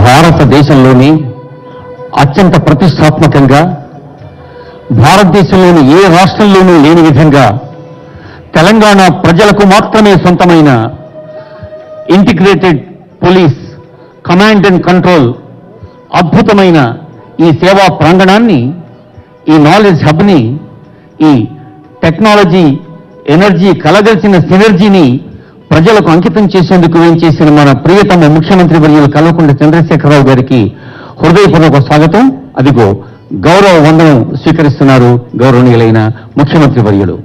భారతదేశంలోని అత్యంత ప్రతిష్టాత్మకంగా భారతదేశంలోని ఏ రాష్ట్రంలోనూ లేని విధంగా తెలంగాణ ప్రజలకు మాత్రమే సొంతమైన integrated police command and control అద్భుతమైన ఈ సేవా ప్రాంగణాన్ని, ఈ నాలెడ్జ్ హబ్ని, ఈ టెక్నాలజీ ఎనర్జీ కలగలిసిన సినర్జీని ప్రజలకు అంకితం చేసేందుకు ఏం చేసిన మన ప్రియతమ ముఖ్యమంత్రి వర్యులు కల్వకుంట్ల చంద్రశేఖరరావు గారికి హృదయపూర్వక స్వాగతం. అదిగో గౌరవ వందనం స్వీకరిస్తున్నారు గౌరవనీయులైన ముఖ్యమంత్రి వర్యులు.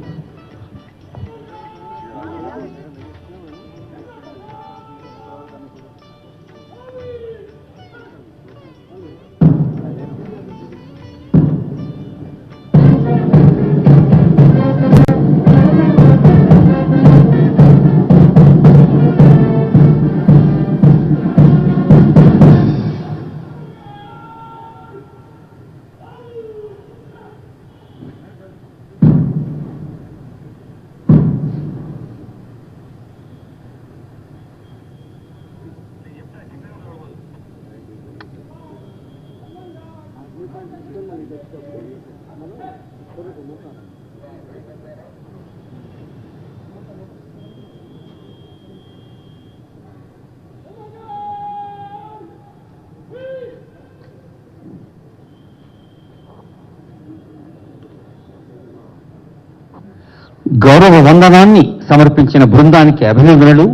గౌరవ వందనాన్ని సమర్పించిన బృందానికి అభినందనలు.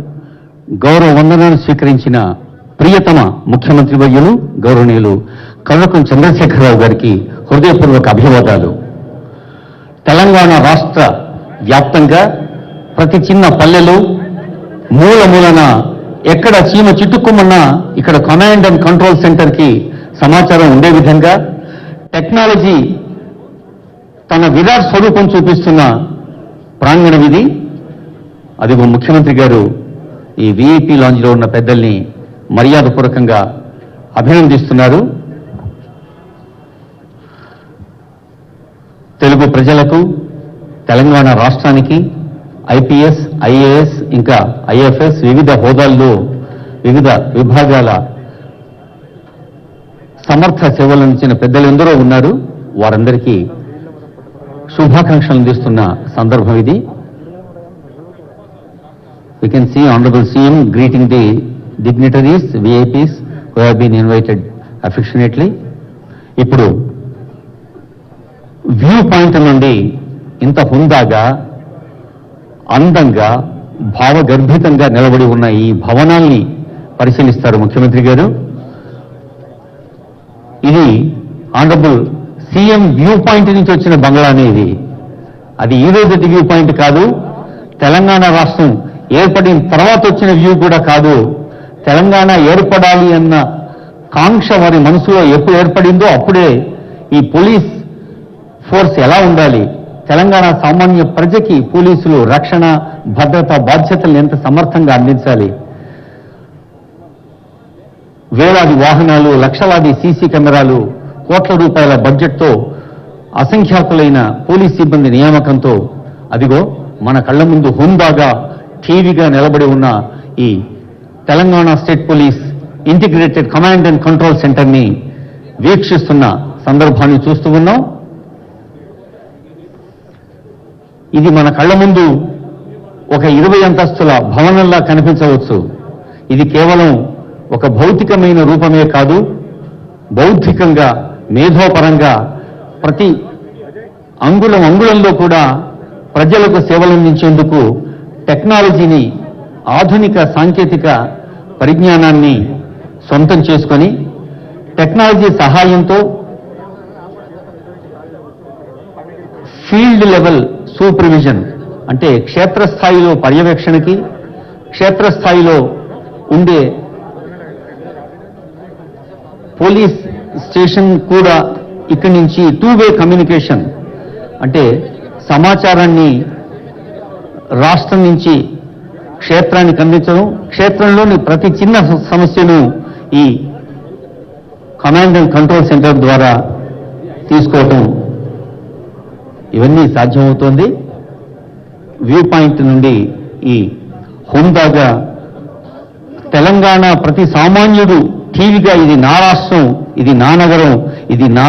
గౌరవ వందనాన్ని స్వీకరించిన ప్రియతమ ముఖ్యమంత్రి వర్యులు గౌరవనీయులు కల్వకుంట్ల చంద్రశేఖరరావు గారికి హృదయపూర్వక అభివాదాలు. తెలంగాణ రాష్ట్ర వ్యాప్తంగా ప్రతి చిన్న పల్లెలు మూల మూలన ఎక్కడ చీమ చిట్టుకుమన్నా ఇక్కడ కమాండ్ అండ్ కంట్రోల్ సెంటర్కి సమాచారం ఉండే విధంగా టెక్నాలజీ తన విరాట్ స్వరూపం చూపిస్తున్న ప్రాంగణం ఇది. అదిగో ముఖ్యమంత్రి గారు ఈ విఐపి లాంజ్లో ఉన్న పెద్దల్ని మర్యాదపూర్వకంగా అభినందిస్తున్నారు. తెలుగు ప్రజలకు, తెలంగాణ రాష్ట్రానికి ఐపీఎస్, ఐఏఎస్, ఇంకా ఐఎఫ్ఎస్ వివిధ హోదాల్లో వివిధ విభాగాల సమర్థ సేవలు అందించిన పెద్దలందరూ ఉన్నారు. వారందరికీ శుభాకాంక్షలు అందిస్తున్న సందర్భం ఇది. We can see Honorable CM greeting the dignitaries, VIPs who have been invited affectionately. ఇప్పుడు వ్యూ పాయింట్ నుండి ఇంత హుందాగా, అందంగా, భావగర్భితంగా నిలబడి ఉన్న ఈ భవనాల్ని పరిశీలిస్తారు ముఖ్యమంత్రి గారు. ఇది ఆనరబుల్ సీఎం వ్యూ పాయింట్ నుంచి వచ్చిన బంగ్లానే ఇది. అది ఈ రోజు వ్యూ పాయింట్ కాదు, తెలంగాణ రాష్ట్రం ఏర్పడిన తర్వాత వచ్చిన వ్యూ కూడా కాదు. తెలంగాణ ఏర్పడాలి అన్న కాంక్ష వారి మనసులో ఎప్పుడు ఏర్పడిందో అప్పుడే ఈ పోలీస్ ఫోర్స్ ఎలా ఉండాలి, తెలంగాణ సామాన్య ప్రజకి పోలీసులు రక్షణ, భద్రత బాధ్యతలను ఎంత సమర్థంగా అందించాలి, వేలాది వాహనాలు, లక్షలాది సీసీ కెమెరాలు, కోట్ల రూపాయల బడ్జెట్తో అసంఖ్యాకులైన పోలీస్ సిబ్బంది నియామకంతో అదిగో మన కళ్ల ముందు హుందాగా టీవీగా నిలబడి ఉన్న ఈ Telangana state police integrated command and control సెంటర్ని వీక్షిస్తున్న సందర్భాన్ని చూస్తూ ఉన్నాం. ఇది మన కళ్ల ముందు ఒక 20 అంతస్తుల భవనంలా కనిపించవచ్చు. ఇది కేవలం ఒక భౌతికమైన రూపమే కాదు, బౌద్ధికంగా, మేధోపరంగా ప్రతి అంగుళంలో కూడా ప్రజలకు సేవలందించేందుకు టెక్నాలజీని, ఆధునిక సాంకేతిక పరిజ్ఞానాన్ని సొంతం చేసుకొని టెక్నాలజీ సహాయంతో ఫీల్డ్ లెవెల్ సూపర్విజన్ అంటే క్షేత్రస్థాయిలో పర్యవేక్షణకి, క్షేత్రస్థాయిలో ఉండే పోలీస్ స్టేషన్ కూడా ఇక్కడి నుంచి 2-వే కమ్యూనికేషన్ అంటే సమాచారాన్ని రాష్ట్రం నుంచి క్షేత్రానికి అందించడం, క్షేత్రంలోని ప్రతి చిన్న సమస్యను ఈ కమాండ్ అండ్ కంట్రోల్ సెంటర్ ద్వారా తీసుకోవటం, ఇవన్నీ సాధ్యమవుతోంది. వ్యూ పాయింట్ నుండి ఈ హుందాగా తెలంగాణ ప్రతి సామాన్యుడు టీవీగా ఇది నా రాష్ట్రం, ఇది నా నగరం, ఇది నా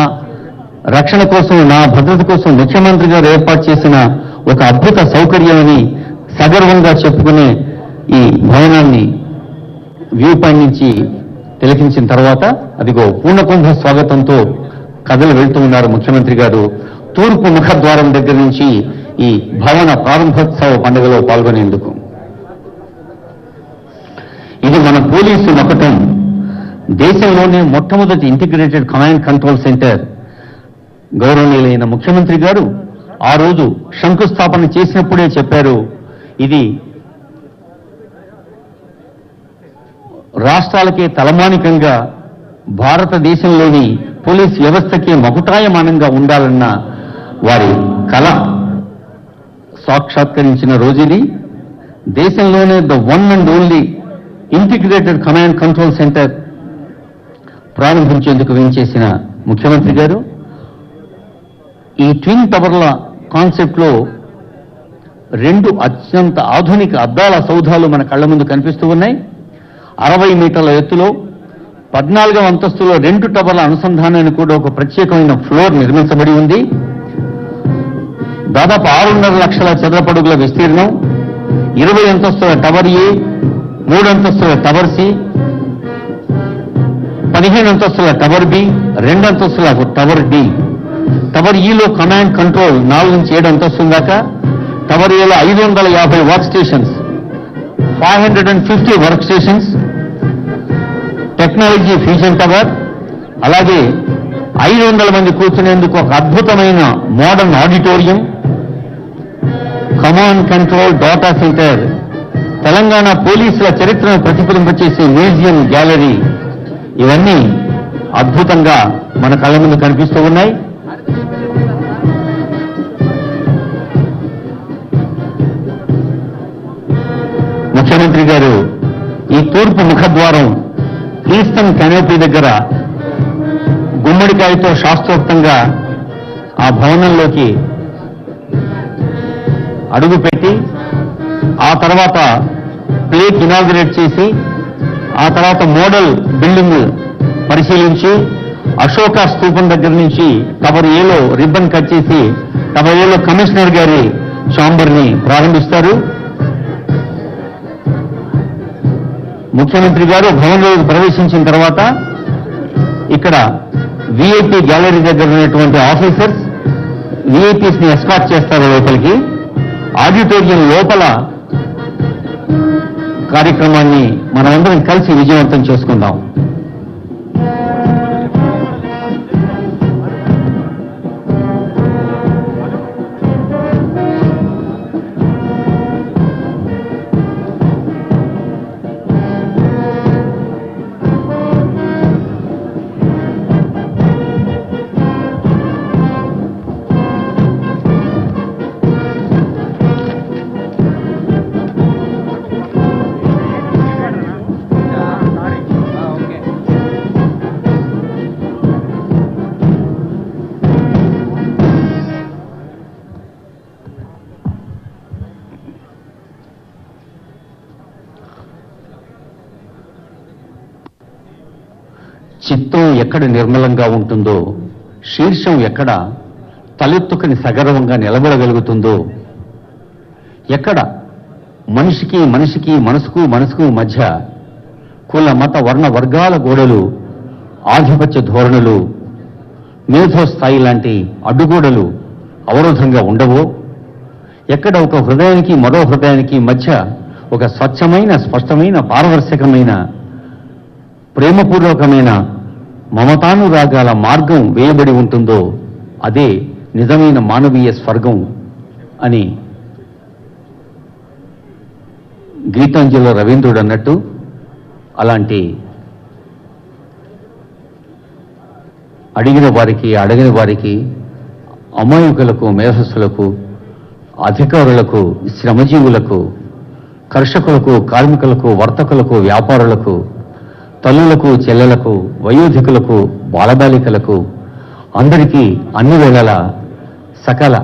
రక్షణ కోసం, నా భద్రత కోసం ముఖ్యమంత్రి గారు ఏర్పాటు చేసిన ఒక అద్భుత సౌకర్యమని సగర్వంగా చెప్పుకునే ఈ భవనాన్ని వ్యూ పాయింట్ నుంచి తిలకించిన తర్వాత అదిగో పూర్ణకుంభ స్వాగతంతో కథలు వెళ్తూ ఉన్నారు ముఖ్యమంత్రి గారు. తూర్పు ముఖద్వారం దగ్గర నుంచి ఈ భవన ప్రారంభోత్సవ పండుగలో పాల్గొనేందుకు. ఇది మన పోలీసు నొక్కటం. దేశంలోనే మొట్టమొదటి ఇంటిగ్రేటెడ్ కమాండ్ కంట్రోల్ సెంటర్ గౌరవనీయులైన ముఖ్యమంత్రి గారు ఆ రోజు శంకుస్థాపన చేసినప్పుడే చెప్పారు, ఇది రాష్ట్రాలకే తలమానికంగా భారతదేశంలోని పోలీస్ వ్యవస్థకే మకుటాయమానంగా ఉండాలన్న వారి కళ సాక్షాత్కరించిన రోజుది. దేశంలోనే the one and only integrated command control centre ప్రారంభించేందుకు వేయించేసిన ముఖ్యమంత్రి గారు ఈ ట్విన్ టవర్ల కాన్సెప్ట్లో 2 అత్యంత ఆధునిక అద్దాల సౌధాలు మన కళ్ల ముందు కనిపిస్తూ ఉన్నాయి. 60 మీటర్ల ఎత్తులో 14వ అంతస్తులో 2 టవర్ల అనుసంధానానికి కూడా ఒక ప్రత్యేకమైన ఫ్లోర్ నిర్మించబడి ఉంది. దాదాపు 6.5 లక్షల చదరపడుగుల విస్తీర్ణం, 20 అంతస్తుల టవర్ ఏ, 3 అంతస్తుల టవర్ సి, 15 అంతస్తుల టవర్ బి, 2 అంతస్తుల టవర్ డి. టవర్ ఈలో కమాండ్ కంట్రోల్ 4 నుంచి 7 అంతస్తుల దాకా, టవర్ ఏలో 550 work stations, 550 work stations, technology fusion tower, అలాగే 500 మంది కూర్చునేందుకు ఒక అద్భుతమైన modern auditorium, command control data centre, Telangana పోలీసుల చరిత్రను ప్రతిఫలింపచేసే మ్యూజియం, గ్యాలరీ, ఇవన్నీ అద్భుతంగా మన కళ్ళ ముందు కనిపిస్తూ ఉన్నాయి. ముఖ్యమంత్రి గారు ఈ తూర్పు ముఖద్వారం ఈస్టర్న్ కెనోపీ దగ్గర గుమ్మడికాయతో శాస్త్రోక్తంగా ఆ భవనంలోకి అడుగుపెట్టి ఆ తర్వాత ప్లేట్ ఇనాగ్రేట్ చేసి ఆ తర్వాత మోడల్ బిల్డింగ్ పరిశీలించి అశోక స్తూపం దగ్గర నుంచి టవర్ ఏలో రిబ్బన్ కట్ చేసి టవర్ ఏలో కమిషనర్ గారి ఛాంబర్ని ప్రారంభిస్తారు. ముఖ్యమంత్రి గారు భవనంలోకి ప్రవేశించిన తర్వాత ఇక్కడ విఐపి గ్యాలరీ దగ్గర ఉన్నటువంటి ఆఫీసర్స్ విఐపీస్ ని ఎస్కార్ట్ చేస్తారు లోపలికి. ఆడిటోరియం లోపల కార్యక్రమాన్ని మనమందరం కలిసి విజయవంతం చేసుకుందాం. చిత్తం ఎక్కడ నిర్మలంగా ఉంటుందో, శీర్షం ఎక్కడ తలెత్తుకుని సగర్వంగా నిలబడగలుగుతుందో, ఎక్కడ మనిషికి మనిషికి మనసుకు మధ్య కుల మత వర్ణ వర్గాల గోడలు, ఆధిపత్య ధోరణులు, మేధోస్థాయి లాంటి అడ్డుగోడలు అవరోధంగా ఉండవో, ఎక్కడ ఒక హృదయానికి మరో హృదయానికి మధ్య ఒక స్వచ్ఛమైన, స్పష్టమైన, పారదర్శకమైన, ప్రేమపూర్వకమైన మమతానురాగాల మార్గం వేయబడి ఉంటుందో అదే నిజమైన మానవీయ స్వర్గం అని గీతాంజలిలో రవీంద్రుడు అన్నట్టు, అలాంటి అడిగిన వారికి, అడగిన వారికి, అమాయకులకు, మేధస్సులకు, అధికారులకు, శ్రమజీవులకు, కర్షకులకు, కార్మికులకు, వర్తకులకు, వ్యాపారులకు, తల్లులకు, చెల్లెలకు, వయోధికులకు, బాలబాలికలకు, అందరికీ అన్ని వేళల సకల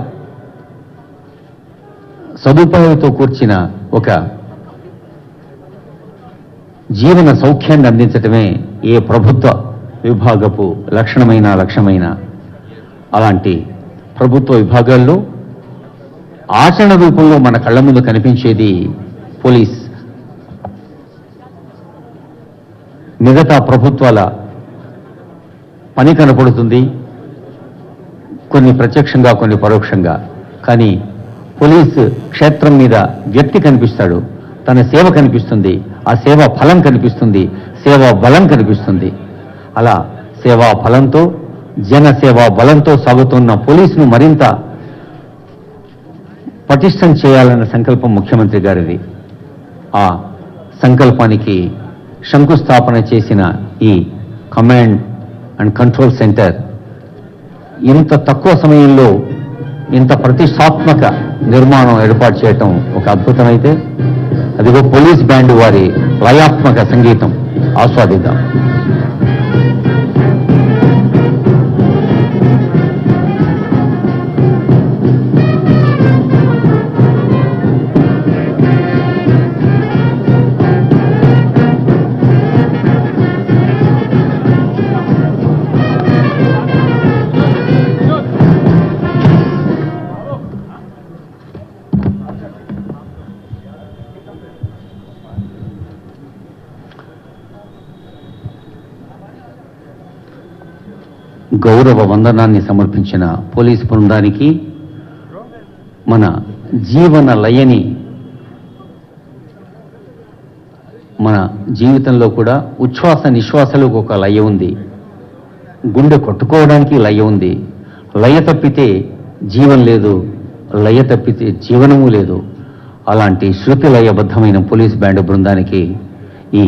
సదుపాయాలతో కూర్చిన ఒక జీవన సౌఖ్యాన్ని అందించటమే ఏ ప్రభుత్వ విభాగపు లక్ష్యమైన అలాంటి ప్రభుత్వ విభాగాల్లో ఆచరణ రూపంలో మన కళ్ళ ముందు కనిపించేది పోలీస్. మిగతా ప్రభుత్వాల పని కనపడుతుంది, కొన్ని ప్రత్యక్షంగా కొన్ని పరోక్షంగా. కానీ పోలీసు క్షేత్రం మీద వ్యక్తి కనిపిస్తాడు, తన సేవ కనిపిస్తుంది, ఆ సేవా ఫలం కనిపిస్తుంది, సేవా బలం కనిపిస్తుంది. అలా సేవా ఫలంతో జన సేవా బలంతో సాగుతున్న పోలీసును మరింత పటిష్టం చేయాలన్న సంకల్పం ముఖ్యమంత్రి గారిది. ఆ సంకల్పానికి శంకుస్థాపన చేసిన ఈ కమాండ్ అండ్ కంట్రోల్ సెంటర్ ఇంత తక్కువ సమయంలో ఇంత ప్రతిష్టాత్మక నిర్మాణం ఏర్పాటు చేయటం ఒక అద్భుతమైతే, అదిగో పోలీస్ బ్యాండ్ వారి లయాత్మక సంగీతం ఆస్వాదిద్దాం. గౌరవ వందనాన్ని సమర్పించిన పోలీస్ బృందానికి, మన జీవన లయని మన జీవితంలో కూడా ఉచ్ఛ్వాస నిశ్వాసలకు ఒక లయ ఉంది, గుండె కొట్టుకోవడానికి లయ ఉంది. లయ తప్పితే జీవం లేదు, లయ తప్పితే జీవనము లేదు. అలాంటి శృతి లయబద్ధమైన పోలీస్ బ్యాండ్ బృందానికి ఈ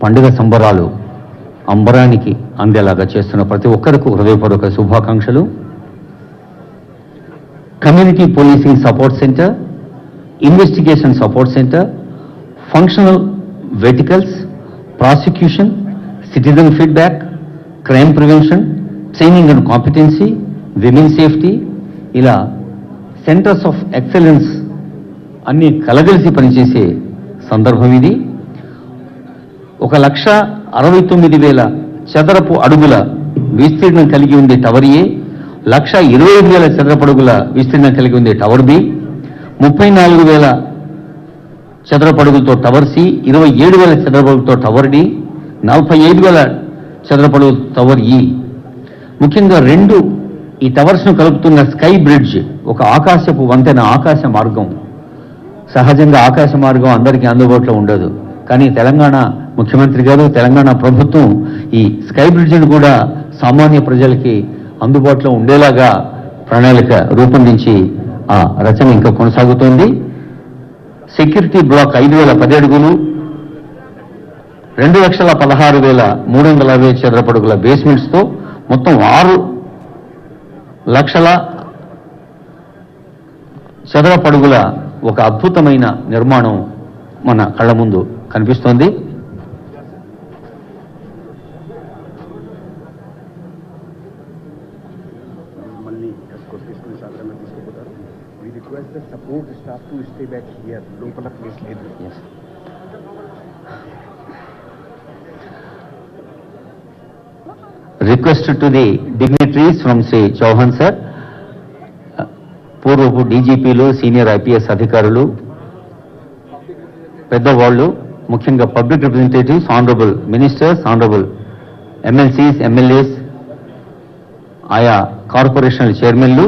పండుగ సంబరాలు అంబరానికి అందేలాగా చేస్తున్న ప్రతి ఒక్కరికి హృదయపూర్వక శుభాకాంక్షలు. Community policing support centre, investigation support centre, functional verticals, prosecution, citizen feedback, crime prevention, training and competency, women safety, ఇలా సెంటర్స్ ఆఫ్ ఎక్సలెన్స్ అన్ని కలగలిసి పనిచేసే సందర్భం ఇది. 1,69,000 చదరపు అడుగుల విస్తీర్ణం కలిగి ఉంది టవర్ ఏ, 1,25,000 చదరపు అడుగుల విస్తీర్ణం కలిగి ఉంది టవర్ బి, 34,000 చదరపు అడుగులతో టవర్ సి, 27,000 చదరపు అడుగులతో టవర్ డి, 45,000 చదరపు అడుగుల టవర్ ఈ. ముఖ్యంగా ఈ టవర్స్ను కలుపుతున్న స్కై బ్రిడ్జ్, ఒక ఆకాశపు వంతెన, ఆకాశ మార్గం. సహజంగా ఆకాశ మార్గం అందరికీ అందుబాటులో ఉండదు, కానీ తెలంగాణ ముఖ్యమంత్రి గారు, తెలంగాణ ప్రభుత్వం ఈ స్కై బ్రిడ్జ్ను కూడా సామాన్య ప్రజలకి అందుబాటులో ఉండేలాగా ప్రణాళిక రూపొందించి ఆ రచన ఇంకా కొనసాగుతోంది. సెక్యూరిటీ బ్లాక్ 5,010 అడుగులు, 2,16,360 చదరపు అడుగుల బేస్మెంట్స్తో మొత్తం 6 లక్షల చదరపు అడుగుల ఒక అద్భుతమైన నిర్మాణం మన కళ్ళ ముందు కనిపిస్తోంది. Request to the dignitaries from Sri Chauhan sir, పూర్వపు డీజీపీలు, సీనియర్ ఐపీఎస్ అధికారులు, పెద్దవాళ్ళు, ముఖ్యంగా public representatives, honourable ministers, honourable MLCs, MLAs, ఆయా కార్పొరేషన్ల చైర్మన్లు,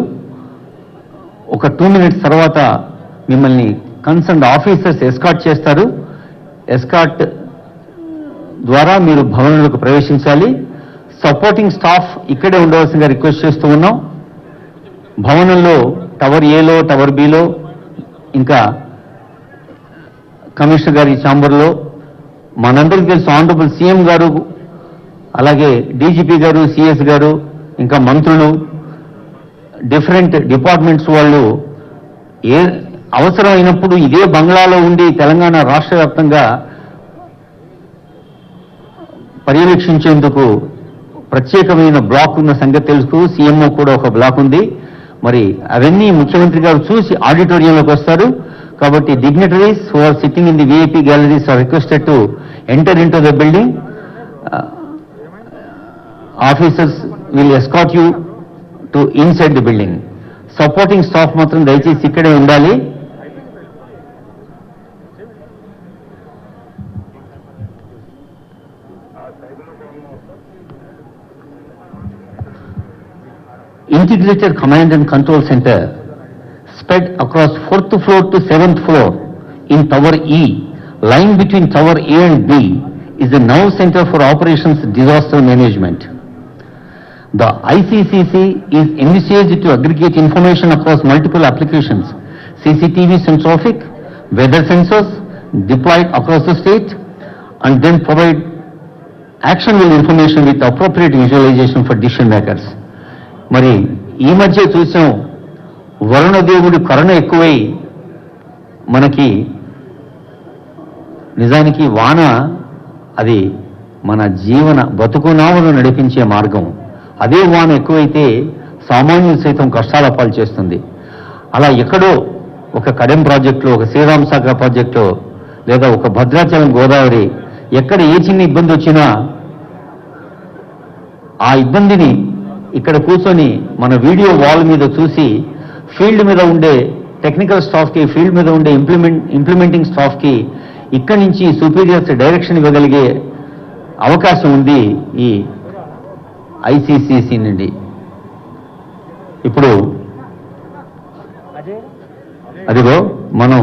ఒక 2 minutes తర్వాత మిమ్మల్ని కన్సర్న్డ్ ఆఫీసర్స్ ఎస్కార్ట్ చేస్తారు. ఎస్కార్ట్ ద్వారా మీరు భవనంలోకి ప్రవేశించాలి. సపోర్టింగ్ స్టాఫ్ ఇక్కడే ఉండవలసిందిగా రిక్వెస్ట్ చేస్తూ ఉన్నాం. భవనంలో టవర్ ఏలో, టవర్ బిలో, ఇంకా కమిషనర్ గారి ఛాంబర్లో మనందరికీ తెలుసు ఆనరబుల్ సీఎం గారు, అలాగే డీజీపీ గారు, సిఎస్ గారు, ఇంకా మంత్రులు, డిఫరెంట్ డిపార్ట్మెంట్స్ వాళ్ళు అవసరమైనప్పుడు ఇదే బంగ్లాలో ఉండి తెలంగాణ రాష్ట్ర వ్యాప్తంగా పర్యవేక్షించేందుకు ప్రత్యేకమైన బ్లాక్ ఉన్న సంగతి తెలుసు. సీఎంఓ కూడా ఒక బ్లాక్ ఉంది. మరి అవన్నీ ముఖ్యమంత్రి గారు చూసి ఆడిటోరియంలోకి వస్తారు. కాబట్టి dignitaries who are sitting in the VIP galleries are requested to enter into the building. Officers will escort you to inside the building. Supporting staff మాత్రం దయచేసి ఇక్కడే ఉండాలి. Integrated Command and Control Center spread across 4th floor to 7th floor in Tower E, lying between Tower A and B, is the now Center for Operations Disaster Management. The ICCC is envisaged to aggregate information across multiple applications, CCTVs and traffic, weather sensors deployed across the state, and then provide actionable information with appropriate visualization for decision makers. మరి ఈ మధ్య చూసాం, వరుణదేవుడి కరుణ ఎక్కువై మనకి నిజానికి వాన అది మన జీవన బతుకునామను నడిపించే మార్గం. అదే వాన ఎక్కువైతే సామాన్యులు సైతం కష్టాల పాలు చేస్తుంది. అలా ఎక్కడో ఒక కడెం ప్రాజెక్టులో, ఒక శ్రీరామ్ సాగర్ ప్రాజెక్టులో, లేదా ఒక భద్రాచలం గోదావరి, ఎక్కడ ఏ చిన్న ఇబ్బంది వచ్చినా ఆ ఇబ్బందిని ఇక్కడ కూర్చొని మన వీడియో వాల్ మీద చూసి ఫీల్డ్ మీద ఉండే టెక్నికల్ స్టాఫ్కి, ఫీల్డ్ మీద ఉండే ఇంప్లిమెంటింగ్ స్టాఫ్కి ఇక్కడి నుంచి సుపీరియర్స్ డైరెక్షన్ ఇవ్వగలిగే అవకాశం ఉంది ఈ ఐసీసీసీ నుండి. ఇప్పుడు అదిగో మనం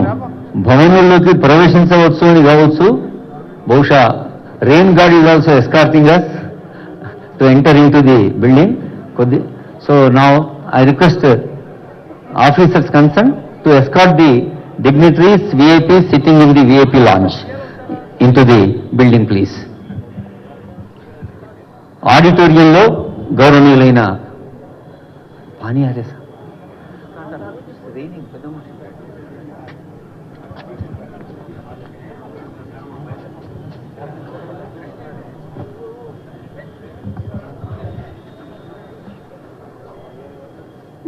భవనంలోకి ప్రవేశించవచ్చు అని కావచ్చు. బహుశా rain guard is also escorting us to enter into the building. So now I request officers concerned to escort the dignitaries, VIPs sitting in the VIP lounge into the building, please. ఆడిటోరియంలో గౌరవనీయులైన పానీ ఆరే sir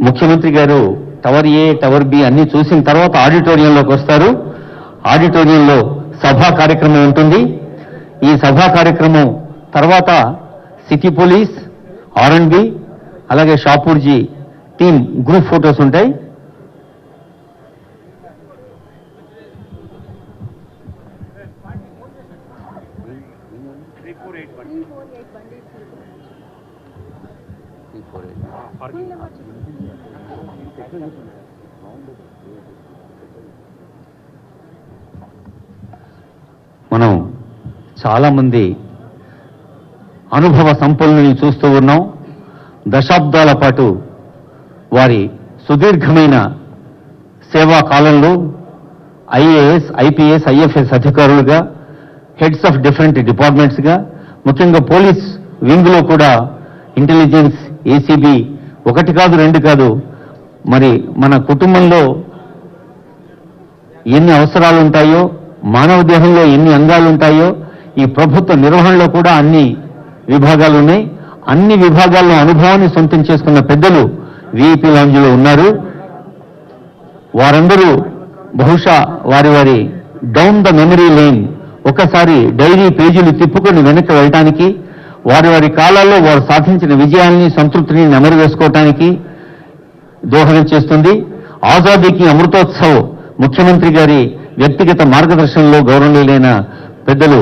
ముఖ్యమంత్రి గారు tower ఏ, tower B అన్ని చూసిన తర్వాత ఆడిటోరియంలోకి వస్తారు. ఆడిటోరియంలో సభా కార్యక్రమం ఉంటుంది. ఈ సభా కార్యక్రమం తర్వాత సిటీ పోలీస్, R&B, అలాగే షాపూర్జీ టీమ్ గ్రూప్ ఫోటోస్ ఉంటాయి. మనం చాలా మంది అనుభవ సంపన్నుల్ని చూస్తూ ఉన్నాం. దశాబ్దాల పాటు వారి సుదీర్ఘమైన సేవా కాలంలో ఐఏఎస్, ఐపీఎస్, ఐఎఫ్ఎస్ అధికారులుగా, హెడ్స్ ఆఫ్ డిఫరెంట్ డిపార్ట్మెంట్స్గా, ముఖ్యంగా పోలీస్ వింగ్లో కూడా ఇంటెలిజెన్స్, ఏసీబీ, ఒకటి కాదు రెండు కాదు, మరి మన కుటుంబంలో ఎన్ని అవసరాలు ఉంటాయో, మానవ దేహంలో ఎన్ని అంగాలు ఉంటాయో, ఈ ప్రభుత్వ నిర్వహణలో కూడా అన్ని విభాగాలు ఉన్నాయి. అన్ని విభాగాల్లో అనుభవాన్ని సొంతం చేసుకున్న పెద్దలు విఐపి లాంజ్లో ఉన్నారు. వారందరూ బహుశా వారి వారి డౌన్ ద మెమరీ లేన్ ఒకసారి డైరీ పేజీలు తిప్పుకొని వెనక్కి వెళ్ళటానికి, వారి వారి కాలాల్లో వారు సాధించిన విజయాల్ని, సంతృప్తిని నెమరు వేసుకోవటానికి దోహదం చేస్తుంది. ఆజాదీకి అమృతోత్సవ్ ముఖ్యమంత్రి గారి వ్యక్తిగత మార్గదర్శనంలో గౌరవనీయులైన పెద్దలు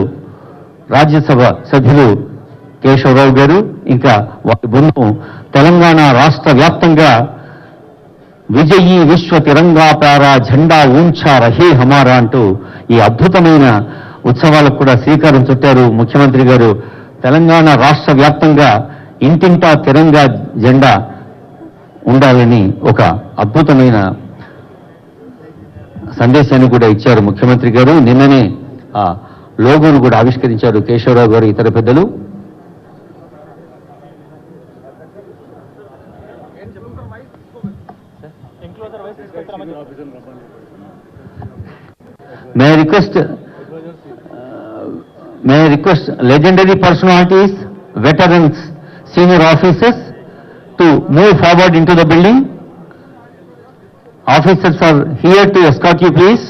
రాజ్యసభ సభ్యులు కేశవరావు గారు, ఇంకా వారి బృందం తెలంగాణ రాష్ట్ర వ్యాప్తంగా విజయీ విశ్వ తిరంగా ప్యారా జెండా ఊంచా రహే హమారా అంటూ ఈ అద్భుతమైన ఉత్సవాలకు కూడా శ్రీకారం చుట్టారు ముఖ్యమంత్రి గారు. తెలంగాణ రాష్ట్ర వ్యాప్తంగా ఇంటింటా తిరంగా జెండా ఉండాలని ఒక అద్భుతమైన సందేశాన్ని కూడా ఇచ్చారు ముఖ్యమంత్రి గారు. నిన్ననే ఆ లోగోను కూడా ఆవిష్కరించారు కేశవరావు గారు, ఇతర పెద్దలు. May I request legendary personalities, veterans, senior officers to move forward into the building Officers are here to escort you, please.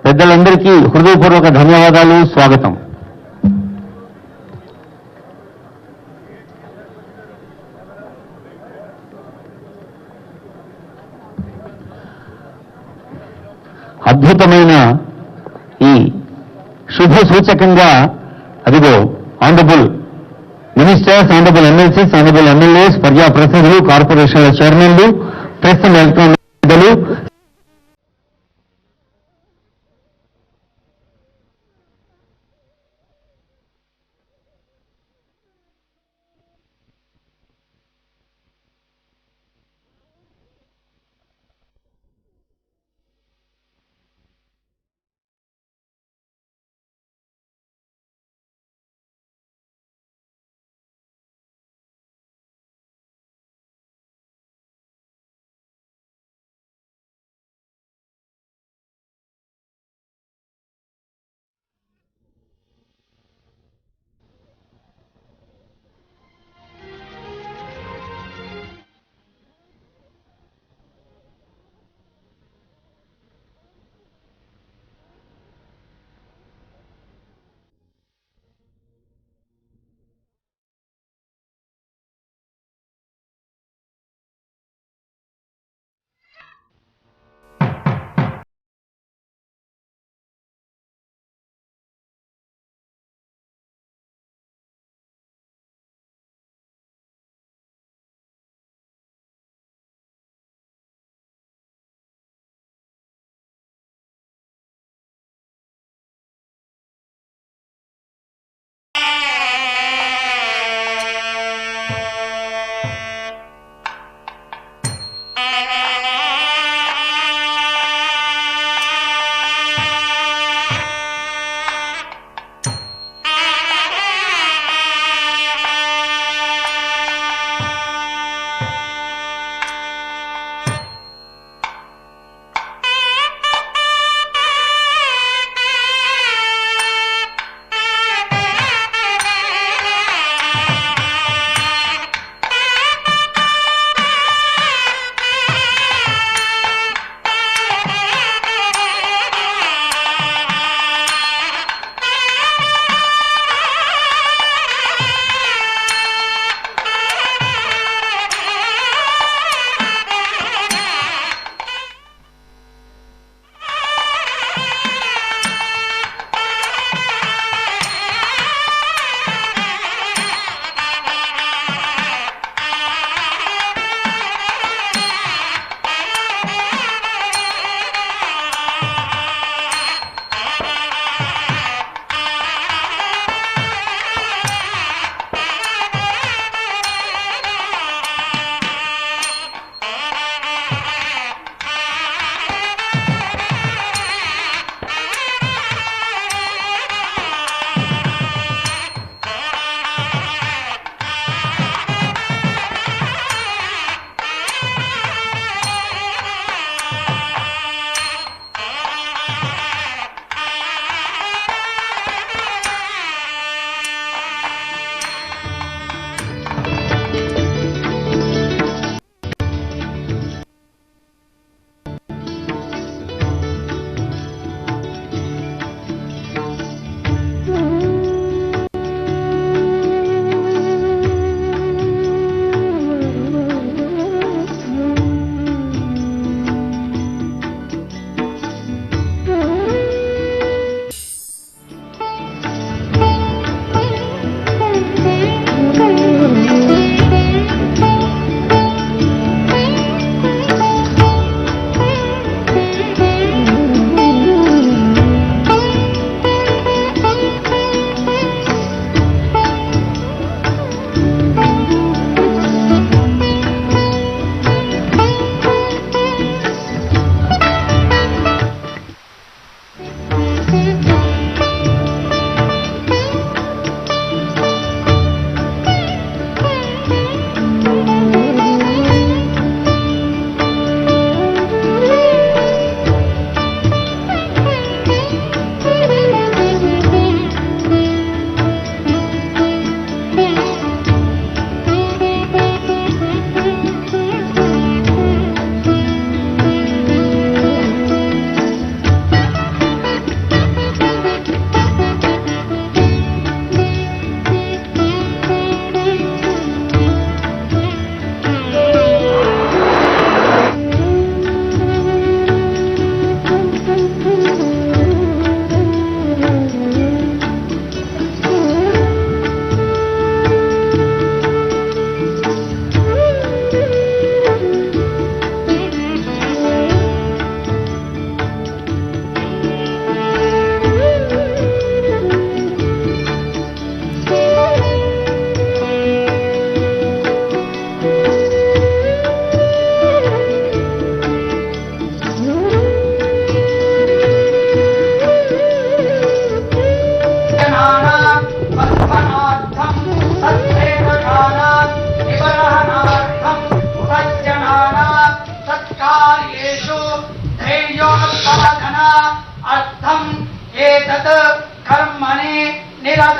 పెద్దలందరికీ హృదయపూర్వక ధన్యవాదాలు, స్వాగతం. అద్భుతమైన ఈ శుభ సూచకంగా అదిగో honourable ministers, honourable MLCs, honourable MLAs, ప్రజాప్రతినిధులు, కార్పొరేషన్ల చైర్మన్లు, ప్రెస్ అండ్ ఎలక్ట్రానిక్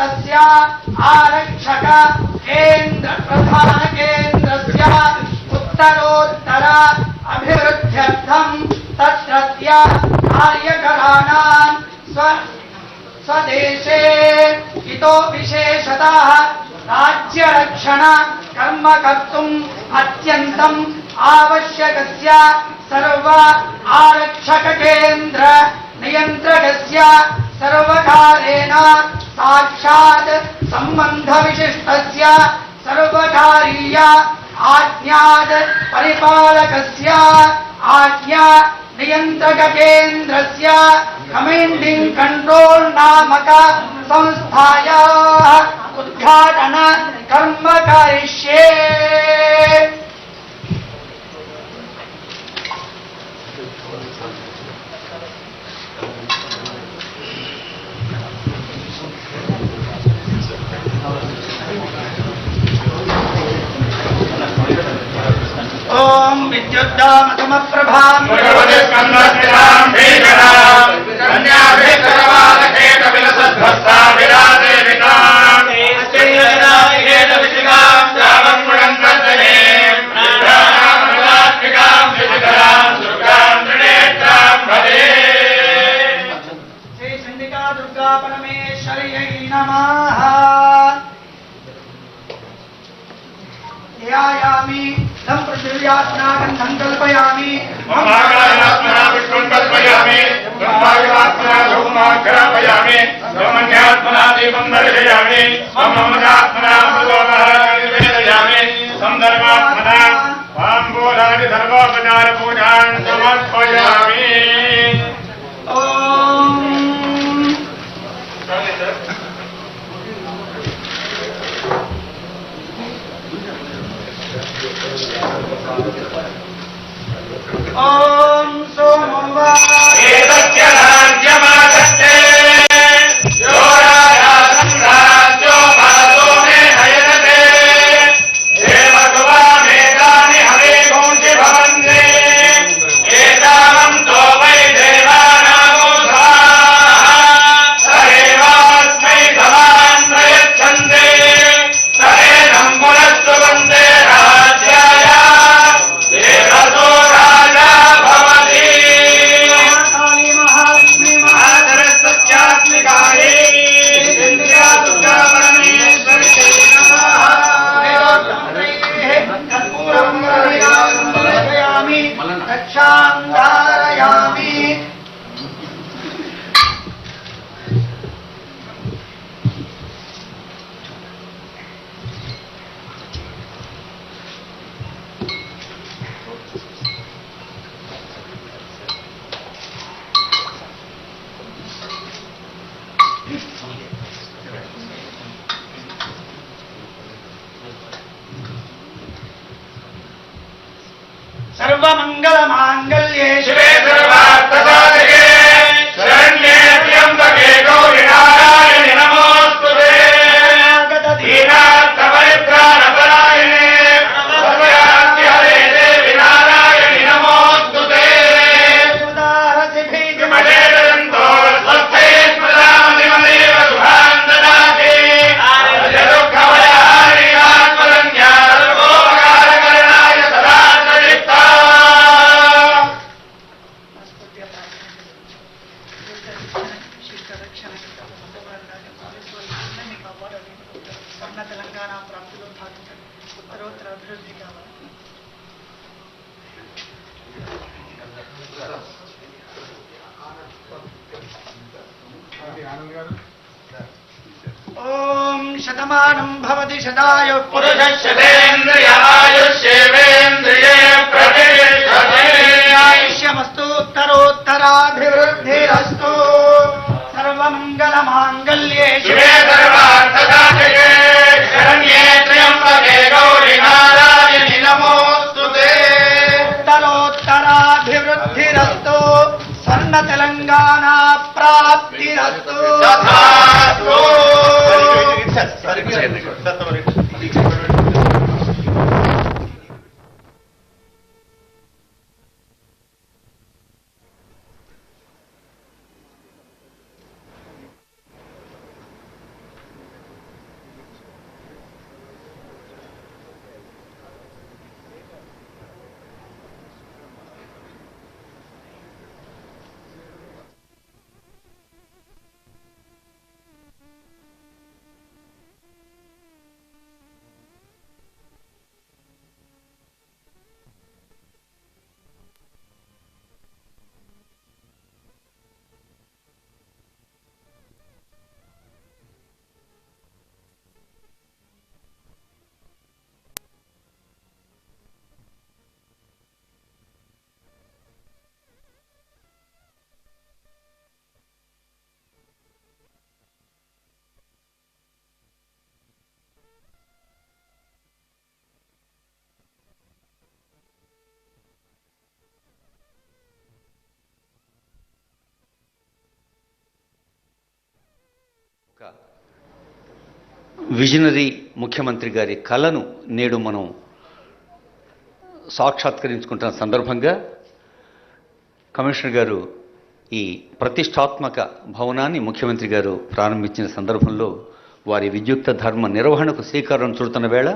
तस्य आरक्षक केंद्र प्रधान केंद्रस्य उत्तरोत्तर अभिवृद्ध्यर्थं तत्रत्य कार्यकराणां स्वदेशे इतो विशेषतः राज्यरक्षण कर्म कर्तुम् अत्यन्तम् आवश्यकस्य सर्व आरक्षक केंद्र नियंत्रकस्य सर्वकारेण साक्षात् संबंध विशिष्टस्य सर्वकारीय आज्ञात् परिपालकस्य आज्ञा नियंत्रक केंद्रस्य कमांडिंग कंट्रोल नामक संस्थायाः उद्घाटन कर्म करिष्ये। ओम विद्युद्दामतमप्रभां भगवते स्कंदस्थितां भीकरां कन्याभिकरवालकेतविलसद्भस्ता विराजे वितां एश्चर्यविनायकेन विशिखां जावन्मुडङ्कर्दने प्राणामलात्मिकां विशिखरां दुर्गां त्रिनेत्रां भजे। श्री चण्डिका दुर्गा परमेश्वर्यै नमः। ध्यायामि तं पृथिव्यात्मना गन्धं कल्पयामि महाकायात्मना विष्णुं कल्पयामि ब्रह्मात्मना धूमाघ्रापयामि ब्रह्मण्यात्मना दीपं दर्शयामि ममदात्मना निवेदयामि संदर्भात्मना वाम्बूलादि सर्वोपचार पूजां समर्पयामि। ओम सोमवा एतस्य राज्यमागते यो राजानं राज्यो भासो मे हयते देवत्वामेतानि हवे गुंसि भवन्ति एतावं तो वै देवानामुधा सरेवास्मै समान् प्रयच्छन्ते सरेनं पुनस्तु वन्दे राज्याय देवतो राजा भवति। काली महालक्ष्मी महासरस्वत्यात्मिकायै चण्डिका दुर्गा परमेश्वरी कर्पूरं समर्पयामि रक्षां धारयामि। सर्वमंगल मांगल्ये शिवे सर्वार्थसाधके शरण्ये त्र्यंबके गौरी नारायणि नमोस्तुते दीनार्थ परित्राणपरायणे सर्वयान्ति हरे देवी नारायणि नमोस्तुते उदाहरति भीतिमजेदन्तो स्वस्थे स्मरामनिमदेव शुभान् ददाति दुःखभयहारिणि आत्मरण्या सर्वोपकारकरणाय सदा తెలంగాణ ప్రాంతంలో భాగంగా ఉత్తరోత్తర అభివృద్ధి కావాలి. ఓం శతమానం భవతి శతాయు పురుషశతేంద్రియ ఆయుష్యేవేంద్రియే ప్రతిష్టతే ఆయుష్యమస్తు ఉత్తరోత్తరాభివృద్ధిరస్తు సర్వమంగళ మాంగళ్యే శివే సర్వార్థసాధకే శరణ్యే త్ర్యంబకే గౌరీ నారాయణి నమోస్తుతే ఉత్తరోత్తరాభివృద్ధిరస్తు స్వర్ణ తెలంగాణ ప్రాప్తిరస్తు తథాస్తు. విజనరీ ముఖ్యమంత్రి గారి కలను నేడు మనం సాక్షాత్కరించుకుంటున్న సందర్భంగా కమిషనర్ గారు ఈ ప్రతిష్టాత్మక భవనాన్ని ముఖ్యమంత్రి గారు ప్రారంభించిన సందర్భంలో వారి విద్యుక్త ధర్మ నిర్వహణకు శ్రీకారం చుడుతున్న వేళ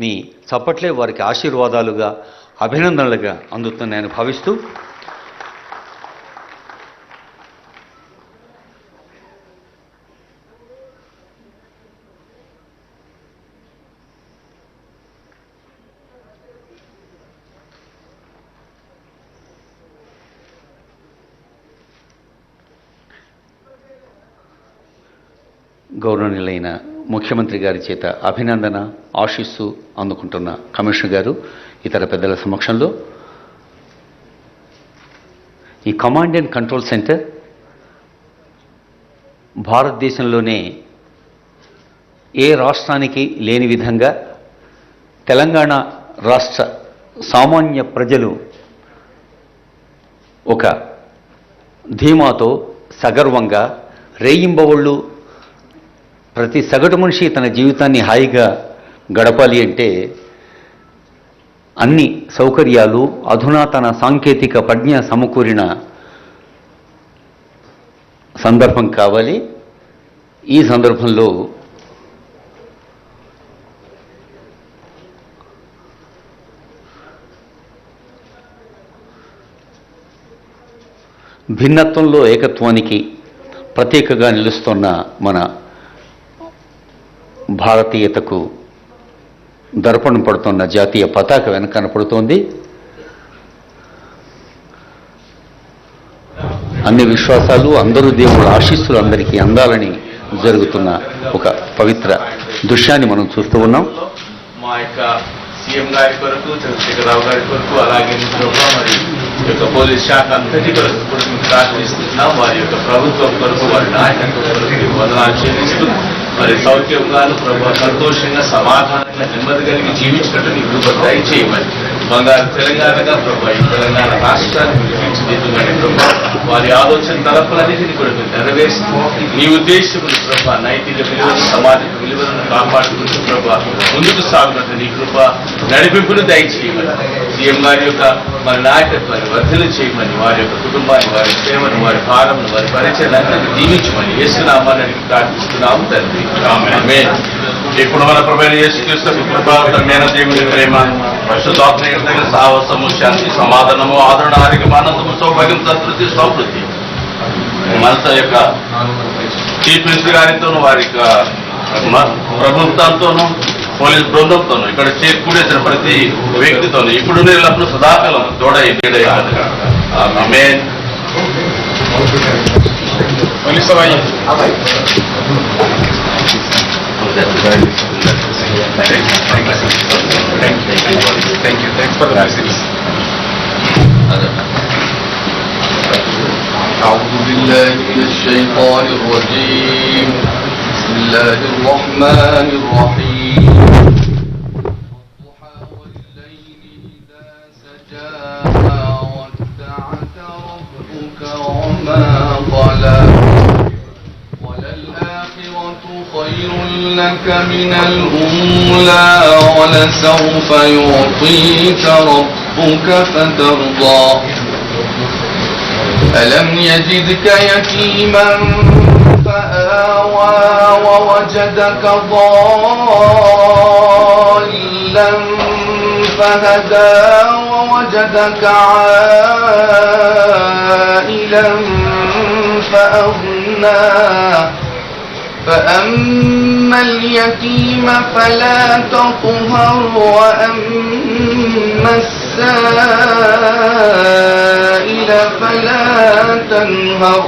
మీ చప్పట్లే వారికి ఆశీర్వాదాలుగా అభినందనలుగా అందుతున్నాయని భావిస్తూ గౌరవనీయులైన ముఖ్యమంత్రి గారి చేత అభినందన ఆశీస్సు అందుకుంటున్న కమిషనర్ గారు ఇతర పెద్దల సమక్షంలో ఈ కమాండ్ అండ్ కంట్రోల్ సెంటర్ భారతదేశంలోనే ఏ రాష్ట్రానికి లేని విధంగా తెలంగాణ రాష్ట్ర సామాన్య ప్రజలు ఒక ధీమాతో సగర్వంగా రేయింబవళ్ళు ప్రతి సగటు మనిషి తన జీవితాన్ని హాయిగా గడపాలి అంటే అన్ని సౌకర్యాలు అధునాతన సాంకేతిక ప్రజ్ఞ సమకూరిన సందర్భం కావాలి. ఈ సందర్భంలో భిన్నత్వంలో ఏకత్వానికి ప్రత్యేకగా నిలుస్తున్న మన భారతీయతకు దర్పణం పడుతున్న జాతీయ పతాక వెనక కనపడుతోంది. అన్ని విశ్వాసాలు అందరూ దేవుళ్ళ ఆశీస్సులు అందరికీ అందాలని జరుగుతున్న ఒక పవిత్ర దృశ్యాన్ని మనం చూస్తూ ఉన్నాం. మా యొక్క సీఎం గారి కొరకు చంద్రశేఖరరావు గారి కొరకు అలాగే మరి యొక్క పోలీస్ శాఖ అంతటి కొరకు కూడా మేము ప్రార్థిస్తున్నాం. వారి యొక్క ప్రభుత్వం కొరకు వారి నాయకత్వం కొరకు వందనాలు చెల్లిస్తూ మరి సౌఖ్యంగాను ప్రభు సంతోషంగా సమాధానంగా నెమ్మది కలిగి జీవించినట్టు నీ కృప దయచేయమని బంగారు తెలంగాణగా ప్రభు ఈ తెలంగాణ రాష్ట్రాన్ని తీర్చిదిద్దుమని ప్రభు వారి ఆలోచన తలపులన్నింటినీ కూడా మీరు నెరవేరుస్తూ నీ ఉద్దేశములు ప్రభు నైతిక విలువలు సమాజిక విలువలను కాపాడుకుంటూ ప్రభు ముందుకు సాగుతున్న నీ కృప నడిపింపును దయచేయమని సీఎం గారి యొక్క మరి నాయకత్వాన్ని వర్ధలు చేయమని వారి యొక్క కుటుంబాన్ని వారి సేవను వారి భారమును వారి పరిచయాన్ని దీవించమని యేసునామాన్ని అడిగి ప్రార్థిస్తున్నాము తండ్రి. ఆమేన్. ఇప్పుడు మన ప్రభువైన యేసుక్రీస్తు కృప తమైన దేవుని ప్రేమ పరిశుద్ధాత్మ సాహసము శాంతి సమాధానము ఆదరణ ఆరోగ్యం ఆనందము సౌభాగ్యం సంతృప్తి సమృద్ధి మనతో యొక్క చీఫ్ మినిస్టర్ గారితోనూ వారి యొక్క ప్రభుత్వంతోనూ పోలీస్ బృందంతోనూ ఇక్కడ కూడేసిన ప్రతి వ్యక్తితోనూ ఇప్పుడు నీళ్ళప్పుడు సదాకాలం తోడై నీడై ఆమేన్. أعوذ بالله من الشيطان الرجيم. بسم الله الرحمن الرحيم. والضحى والليل إذا سجى ما ودعك ربك وما قلى وللآخرة خير لك من الأولى ولسوف يعطيك ربك فترضى ألم يجدك يتيما فآوى ووجدك ضالا فهدى ووجدك عائلا فأغنى فأما اليتيم فلا تقهر وأما السائل فلا تنهر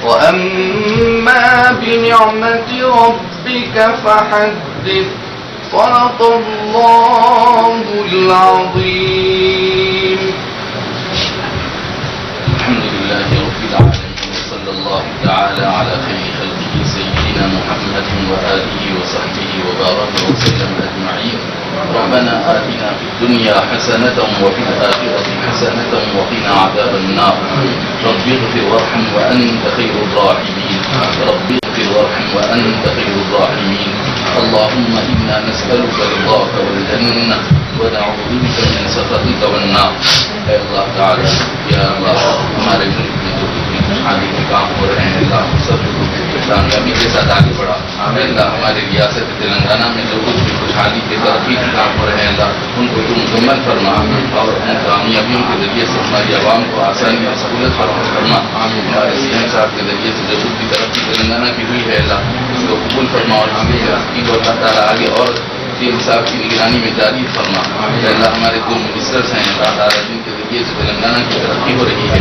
وأما بنعمة ربك فحدث. صدق الله العظيم. الحمد لله رب العالمين وصلى الله تعالى على خير خلقه سيدنا محمد وآله وصحبه وبارك وسلم أجمعين. ربنا آتنا في الدنيا حسنة وفي الآخرة حسنة وقنا عذاب النار. رب اغفر وارحم وأنت خير الراحمين. رب اغفر وارحم وأنت خير الراحمين. اللهم إنا نسألك رضاك والجنة ونعوذ بك من سخطك والنار. اے اللہ تعالی یا اللہ ہمارے ملک میں جو کچھ بھی خوشحالی کے کام ہو رہے ہیں اللہ سب کو کامیابی کے ساتھ آگے بڑھا. اللہ ہماری ریاست تلنگانہ میں جو کچھ بھی خوشحالی کے ترقی کے کام ہو رہے ہیں اللہ ان کو تو مکمل فرما اور ان کامیابیوں کے ذریعے سے ہماری عوام کو آسانی اور سہولت فراہم فرما. ہمارے سی ایم صاحب کے ذریعے سے جو کچھ بھی ترقی تلنگانہ کی ہوئی ہے اللہ اس کو قبول فرما اور ہمیں ترقی کو اللہ تعالیٰ آگے اور سی ایم صاحب کی نگرانی میں جاری فرما. اللہ ہمارے دو منسٹرس ہیں اللہ تعالیٰ جن کے ذریعے سے تلنگانہ کی ترقی ہو رہی ہے.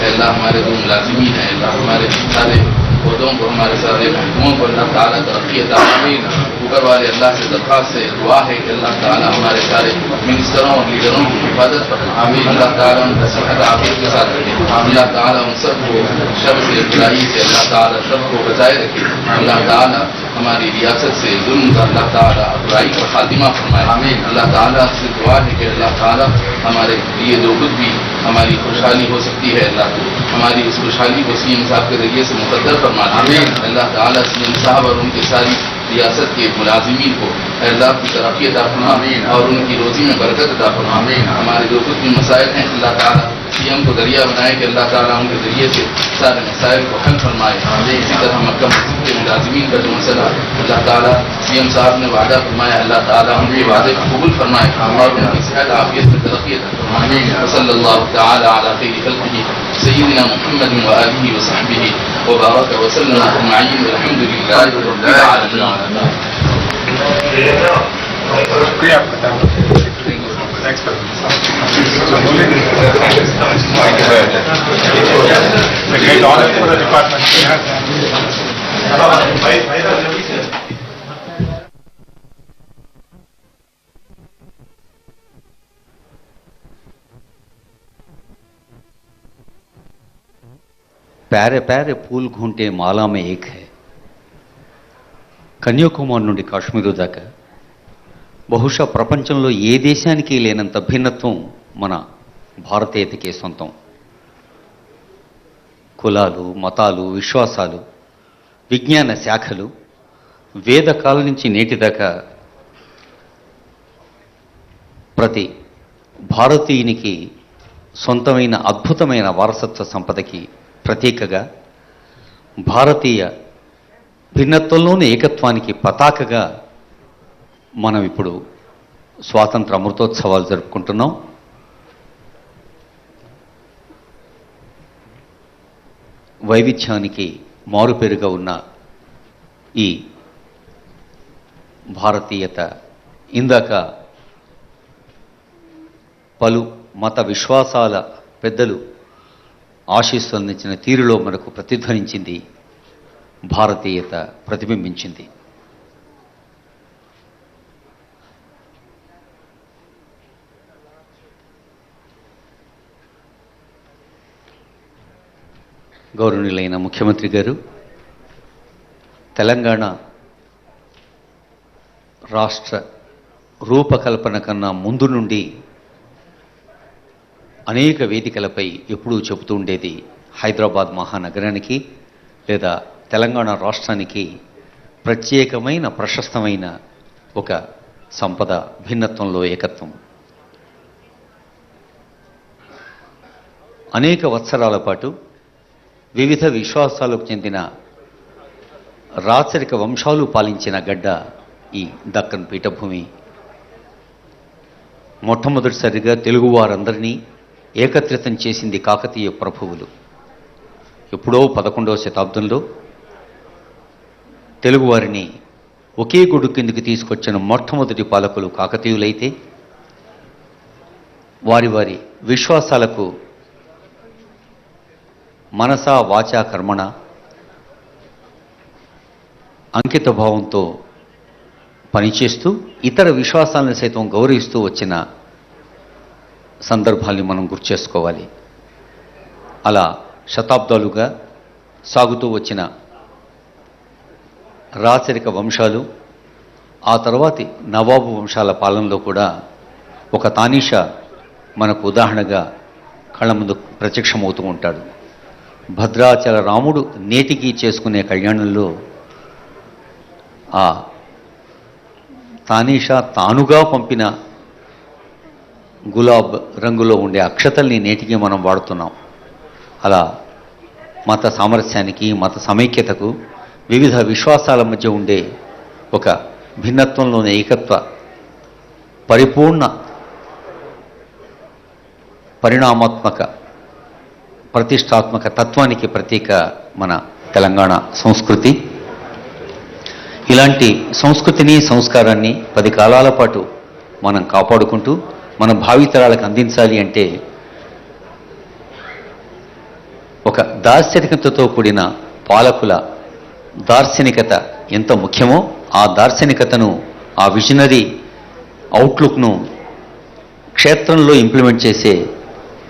اللہ ہمارے دو ملازمین ہیں اللہ ہمارے سارے عہدوں کو ہمارے سارے محکموں کو اللہ تعالیٰ ترقی عطا فرمائے. اوپر والے اللہ سے درخواست ہے دعا ہے کہ اللہ تعالیٰ ہمارے سارے منسٹروں اور لیڈروں کی حفاظت فرمائے. اللہ تعالیٰ ان کو صحت عافیت کے ساتھ رکھے. اللہ تعالیٰ ان سب کو شر سے برائی سے اللہ تعالیٰ سب کو بچائے رکھے. اللہ تعالیٰ ہماری ریاست سے ظلم کا اللہ تعالیٰ برائی کا خاتمہ فرمائے. اللہ تعالیٰ سے دعا ہے کہ اللہ تعالیٰ ہمارے لیے جو کچھ بھی ہماری خوشحالی ہو سکتی ہے اللہ کو ہماری اس خوشحالی کو سی ایم صاحب کے ذریعے سے مقدر فرما. اللہ تعالیٰ سی ایم صاحب اور ان کی ساری ریاست کے ملازمین کو اللہ کی ترقی عطا فرما اور ان کی روزی میں برکت عطا فرما. ہمارے جو کچھ بھی مسائل ہیں اللہ تعالیٰ سی ایم کو ذریعہ بنائے کہ اللہ تعالیٰ ان کے ذریعے سے سارے مسائل کو حل فرمائے. اسی طرح مکہ مسجد کے ملازمین کا جو مسئلہ اللہ تعالیٰ سی ایم صاحب نے وعدہ فرمایا اللہ تعالیٰ ان کے وعدے کو قبول فرمائے اور ان کی صحت عافیت میں ترقی عطا فرمائے. صلی اللہ تعالیٰ علی خیر خلقہ سیدنا محمد وآلہ وصحبہ وبارک وسلم اجمعین والحمد للہ رب العالمین. ప్యారె ప్యారె పూల్ ఘుంటే మాలా మే ఏక్ హై. కన్యాకుమారి నుండి కాశ్మీరు దాకా బహుశా ప్రపంచంలో ఏ దేశానికి లేనంత భిన్నత్వం మన భారతీయతకే సొంతం. కులాలు మతాలు విశ్వాసాలు విజ్ఞాన శాఖలు వేదకాల నుంచి నేటి దాకా ప్రతి భారతీయునికి సొంతమైన అద్భుతమైన వారసత్వ సంపదకి ప్రతీకగా భారతీయ భిన్నత్వంలోని ఏకత్వానికి పతాకగా మనం ఇప్పుడు స్వాతంత్ర అమృతోత్సవాలు జరుపుకుంటున్నాం. వైవిధ్యానికి మారుపేరుగా ఉన్న ఈ భారతీయత ఇందాక పలు మత విశ్వాసాల పెద్దలు ఆశీస్సులు అందించిన తీరులో మనకు ప్రతిధ్వనించింది, భారతీయత ప్రతిబింబించింది. గౌరవనీయులైన ముఖ్యమంత్రి గారు, తెలంగాణ రాష్ట్ర రూపకల్పన కన్నా ముందు నుండి అనేక వేదికలపై ఎప్పుడూ చెబుతూ ఉండేది హైదరాబాద్ మహానగరానికి లేదా తెలంగాణ రాష్ట్రానికి ప్రత్యేకమైన ప్రశస్తమైన ఒక సంపద భిన్నత్వంలో ఏకత్వం. అనేక వత్సరాల పాటు వివిధ విశ్వాసాలకు చెందిన రాచరిక వంశాలు పాలించిన గడ్డ ఈ దక్కన్ పీఠభూమి. మొట్టమొదటిసారిగా తెలుగువారందరినీ ఏకత్రితం చేసింది కాకతీయ ప్రభువులు. ఎప్పుడో 11వ శతాబ్దంలో తెలుగువారిని ఒకే గొడుగు కిందికి తీసుకొచ్చిన మొట్టమొదటి పాలకులు కాకతీయులైతే వారి వారి విశ్వాసాలకు మనసా వాచా కర్మణ అంకిత భావంతో పనిచేస్తూ ఇతర విశ్వాసాలను సైతం గౌరవిస్తూ వచ్చిన సందర్భాల్ని మనం గుర్తు చేసుకోవాలి. అలా శతాబ్దాలుగా సాగుతూ వచ్చిన రాచరిక వంశాలు, ఆ తర్వాతి నవాబు వంశాల పాలనలో కూడా ఒక తానీషా మనకు ఉదాహరణగా కళ్ళ ముందు ప్రత్యక్షమవుతూ ఉంటాడు. భద్రాచల రాముడు నేటికి చేసుకునే కళ్యాణంలో ఆ తానీషా తానుగా పంపిన గులాబ్ రంగులో ఉండే అక్షతల్ని నేటికి మనం వాడుతున్నాం. అలా మత సామరస్యానికి, మత సమైక్యతకు, వివిధ విశ్వాసాల మధ్య ఉండే ఒక భిన్నత్వంలోని ఏకత్వ పరిపూర్ణ పరిణామాత్మక ప్రతిష్టాత్మక తత్వానికి ప్రతీక మన తెలంగాణ సంస్కృతి. ఇలాంటి సంస్కృతిని, సంస్కారాన్ని 10 కాలాల పాటు మనం కాపాడుకుంటూ మన భావితరాలకు అందించాలి అంటే ఒక దార్శనికతతో కూడిన పాలకుల దార్శనికత ఎంత ముఖ్యమో ఆ దార్శనికతను, ఆ విజనరీ అవుట్లుక్ను క్షేత్రంలో ఇంప్లిమెంట్ చేసే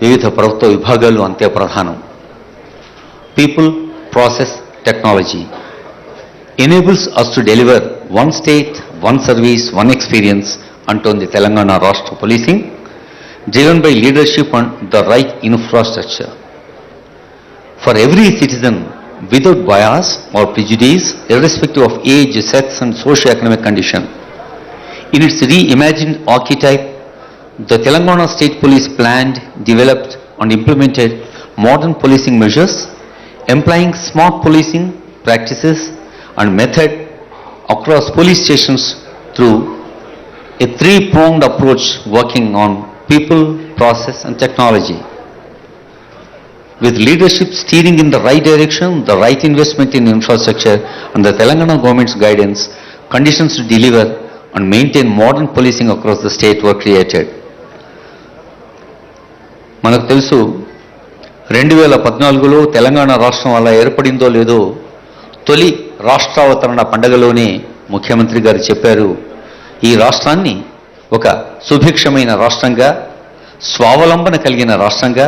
వివిధ ప్రభుత్వ విభాగాలు అంతే ప్రధానం. People, process, technology enables us to deliver one state, one service, one experience అంటోంది తెలంగాణ రాష్ట్ర policing, driven by leadership and the right infrastructure. For every citizen, without bias or prejudice, irrespective of age, sex and socio-economic condition. In its reimagined archetype, the Telangana State Police planned, developed and implemented modern policing measures, employing smart policing practices and method across police stations through a 3-pronged approach working on people, process and technology. With leadership steering in the right direction, the right investment in infrastructure and the Telangana government's guidance, conditions to deliver and maintain modern policing across the state were created. మనకు తెలుసు 2014లో తెలంగాణ రాష్ట్రం అలా ఏర్పడిందో లేదో తొలి రాష్ట్రావతరణ పండుగలోనే ముఖ్యమంత్రి గారు చెప్పారు, ఈ రాష్ట్రాన్ని ఒక సుభిక్షమైన రాష్ట్రంగా, స్వావలంబన కలిగిన రాష్ట్రంగా,